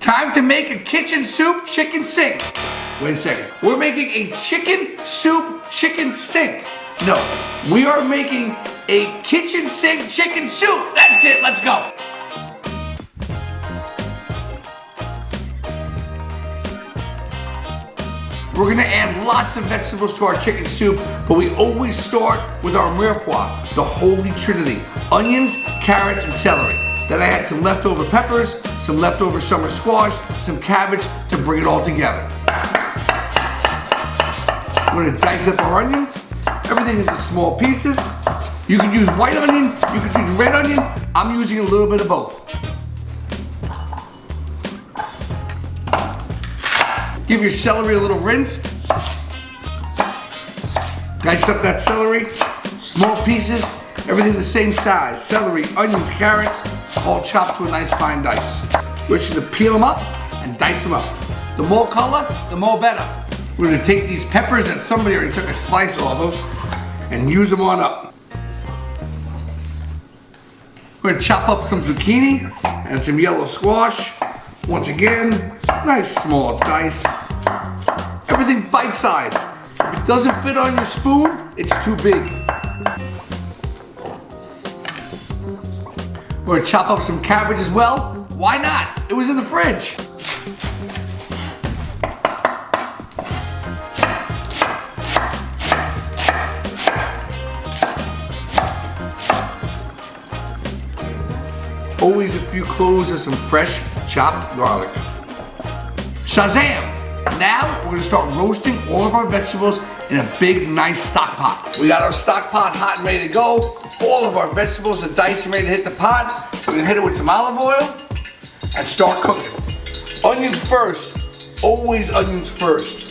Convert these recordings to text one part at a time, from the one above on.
Time to make a kitchen soup chicken sink. Wait a second. We're making a chicken soup chicken sink. No, we are making a kitchen sink chicken soup. That's it, let's go. We're gonna add lots of vegetables to our chicken soup, but we always start with our mirepoix, the holy trinity: onions, carrots, and celery. Then I had some leftover peppers, some leftover summer squash, some cabbage to bring it all together. We're gonna dice up our onions, everything into small pieces. You can use white onion, you can use red onion. I'm using a little bit of both. Give your celery a little rinse. Dice up that celery, small pieces, everything the same size. Celery, onions, carrots, all chopped to a nice fine dice. We're just gonna peel them up and dice them up. The more color, the more better. We're gonna take these peppers that somebody already took a slice off of and use them on up. We're gonna chop up some zucchini and some yellow squash. Once again, nice small dice. Everything bite-sized. If it doesn't fit on your spoon, it's too big. We're gonna chop up some cabbage as well. Why not? It was in the fridge. Always a few cloves of some fresh chopped garlic. Shazam! Now we're gonna start roasting all of our vegetables in a big, nice stock pot. We got our stock pot hot and ready to go. All of our vegetables are diced and ready to hit the pot. We're gonna hit it with some olive oil and start cooking. Onions first, always onions first.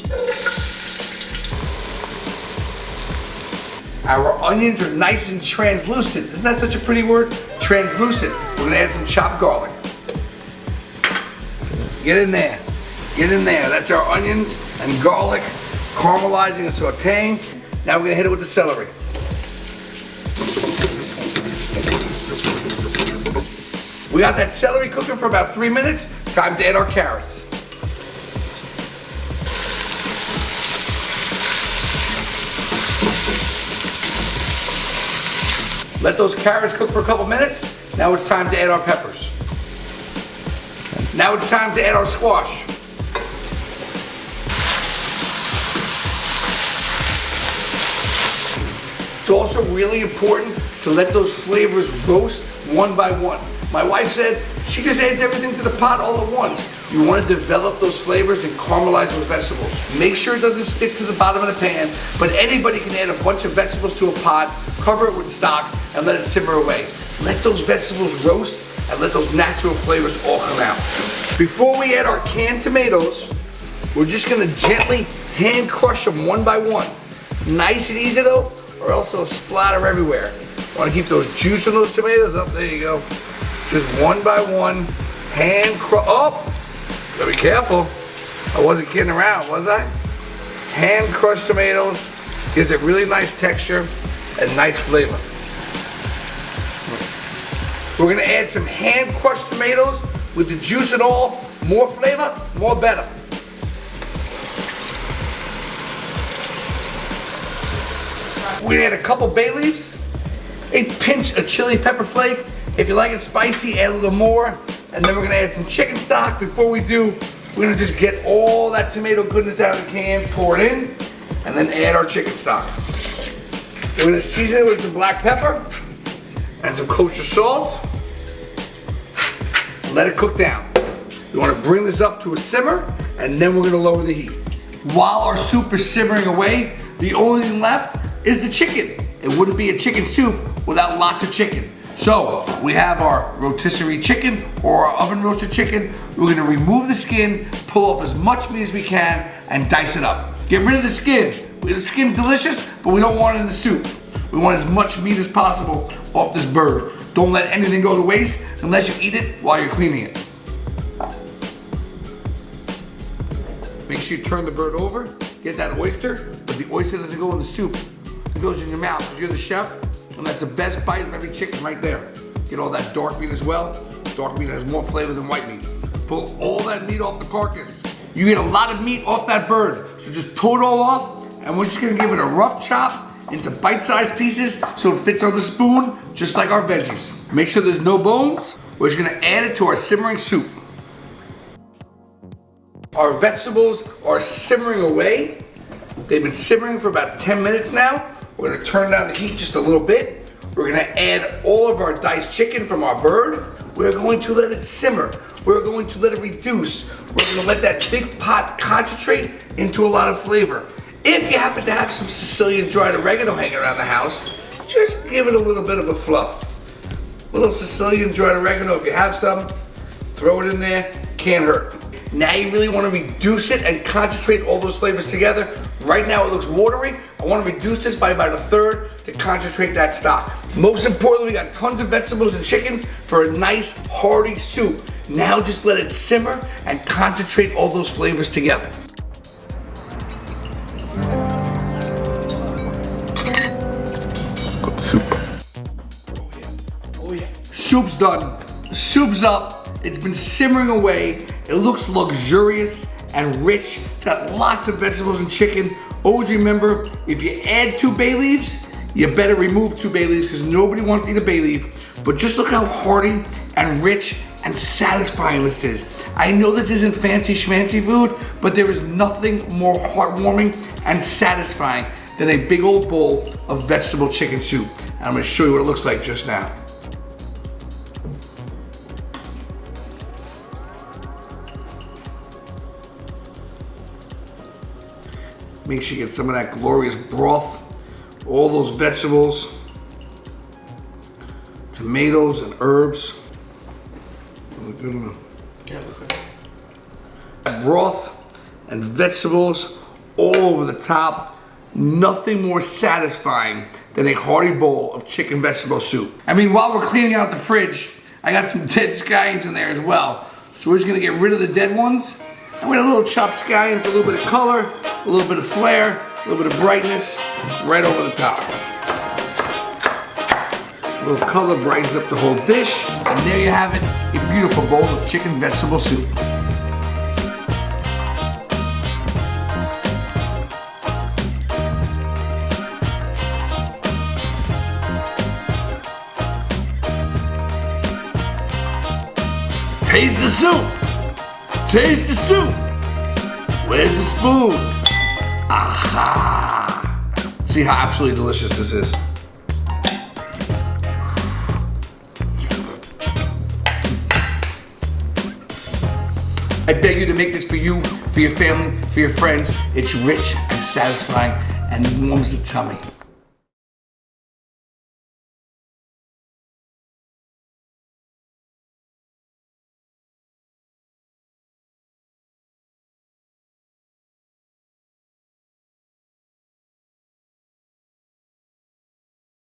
Our onions are nice and translucent. Isn't that such a pretty word? Translucent. We're gonna add some chopped garlic. Get in there. Get in there. That's our onions and garlic caramelizing and sauteing. Now we're gonna hit it with the celery. We got that celery cooking for about 3 minutes. Time to add our carrots. Let those carrots cook for a couple minutes. Now it's time to add our peppers. Now it's time to add our squash. It's also really important to let those flavors roast one by one. My wife said she just adds everything to the pot all at once. You want to develop those flavors and caramelize those vegetables. Make sure it doesn't stick to the bottom of the pan, but anybody can add a bunch of vegetables to a pot, cover it with stock, and let it simmer away. Let those vegetables roast and let those natural flavors all come out. Before we add our canned tomatoes, we're just gonna gently hand crush them one by one. Nice and easy though, or else they'll splatter everywhere. Want to keep those juice in those tomatoes up. There you go. Just one by one, hand crush. Oh, gotta be careful. I wasn't kidding around, was I? Hand crushed tomatoes gives it really nice texture and nice flavor. We're gonna add some hand crushed tomatoes with the juice and all. More flavor, more better. We're gonna add a couple bay leaves, a pinch of chili pepper flake. If you like it spicy, add a little more. And then we're gonna add some chicken stock. Before we do, we're gonna just get all that tomato goodness out of the can, pour it in, and then add our chicken stock. We're gonna season it with some black pepper and some kosher salt. And let it cook down. You wanna bring this up to a simmer, and then we're gonna lower the heat. While our soup is simmering away, the only thing left is the chicken. It wouldn't be a chicken soup without lots of chicken. So we have our rotisserie chicken or our oven roasted chicken. We're gonna remove the skin, pull off as much meat as we can, and dice it up. Get rid of the skin. The skin's delicious, but we don't want it in the soup. We want as much meat as possible off this bird. Don't let anything go to waste unless you eat it while you're cleaning it. Make sure you turn the bird over, get that oyster, but the oyster doesn't go in the soup. It goes in your mouth, because you're the chef, and that's the best bite of every chicken right there. Get all that dark meat as well. Dark meat has more flavor than white meat. pull all that meat off the carcass. You get a lot of meat off that bird, so just pull it all off, and we're just gonna give it a rough chop into bite-sized pieces so it fits on the spoon, just like our veggies. Make sure there's no bones. We're just gonna add it to our simmering soup. Our vegetables are simmering away. They've been simmering for about 10 minutes now. We're gonna turn down the heat just a little bit. We're gonna add all of our diced chicken from our bird. We're going to let it simmer. We're going to let it reduce. We're gonna let that big pot concentrate into a lot of flavor. If you happen to have some Sicilian dried oregano hanging around the house, just give it a little bit of a fluff. A little Sicilian dried oregano, if you have some, throw it in there, can't hurt. Now you really want to reduce it and concentrate all those flavors together. Right now it looks watery. I want to reduce this by about 1/3 to concentrate that stock. Most importantly, we got tons of vegetables and chicken for a nice hearty soup. Now just let it simmer and concentrate all those flavors together. Good soup. Oh yeah. Soup's done. Soup's up. It's been simmering away. It looks luxurious and rich. It's got lots of vegetables and chicken. Always remember, if you add 2 bay leaves, you better remove 2 bay leaves because nobody wants to eat a bay leaf. But just look how hearty and rich and satisfying this is. I know this isn't fancy schmancy food, but there is nothing more heartwarming and satisfying than a big old bowl of vegetable chicken soup. And I'm gonna show you what it looks like just now. Make sure you get some of that glorious broth, all those vegetables, tomatoes and herbs. Look good enough. Yeah, look good. Broth and vegetables all over the top. Nothing more satisfying than a hearty bowl of chicken vegetable soup. I mean, while we're cleaning out the fridge, I got some dead scallions in there as well. So we're just gonna get rid of the dead ones. And with a little chopped scallion for a little bit of color, a little bit of flair, a little bit of brightness, right over the top. A little color brightens up the whole dish, and there you have it, a beautiful bowl of chicken vegetable soup. Taste the soup! Taste the soup! Where's the spoon? Aha! See how absolutely delicious this is. I beg you to make this for you, for your family, for your friends. It's rich and satisfying and warms the tummy.